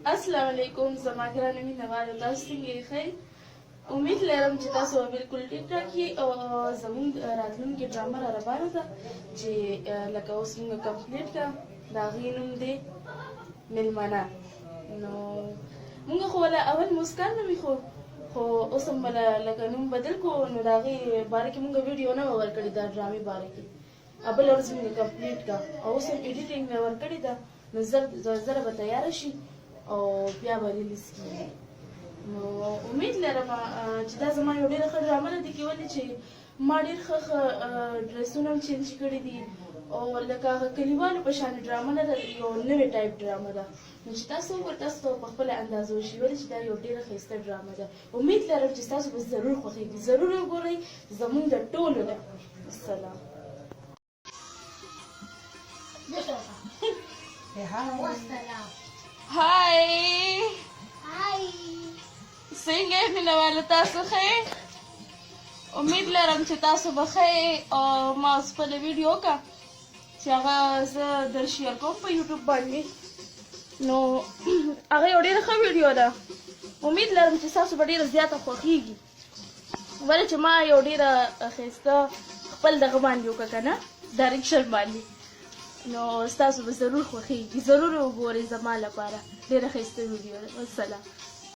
السلام علیکم زما ګرانه مینهوالو تاسو څنګه یې ښئ امید لرم چې تاسو به بالکل ټیک ټاک یې او زموږ راتلونکې ډرامه را روانه ده چې لکه اوس موږ کمپلیټ کړه د هغې نوم دی میلمانه نو موږ خو وله اول مسکان نوم خو اوس هم بله لکه نوم بدل کړو نو د هغې باره کې موږ ویډیو نه وه ورکړې د ډرامې باره کې بله ورځ موږ کمپلیټ کړه او اوس هم ایډیټینګ مې ورکړې ده نو زره به تیاره شي او بیا به ریلیز کېږي نو امید لرم چې دا زما یو ډېره ښه ډرامه ده دې کې ولې چې ما ډېر ښه ډرسونه هم چینج کړي دي او لکه هغه کلیوالو په شان ډرامه نه ده یو نوې ټایپ ډرامه ده نو چې تاسو وګورئ تاسو ته په خپله اندازه وشي ولې چې دا یو ډېره ښایسته ډرامه ده امید لرم چې تاسو به ضرور خوښېږي ضرور وګورئ زموږ د ټولو ده السلام هاي څنګه یې مینهوالو تاسو ښه یې امید لرم چې تاسو به ښه یې او ما اوس خپله ویډیو وکړه چې هغه زه در شیر کوم په یوټیوب باندې نو هغه یو ډېره ښه ویډیو ده امید لرم چې ستاسو به ډېره زیاته خوښېږي ولې چې ما یو ډېره ښایسته خپل دغه باندې وکړه که نه ډایرکشن باندې نو ستاسو به ضرور خوښېږي ضرور وګورئ زما لپاره ډېره ښایسته ویډیو ده والسلام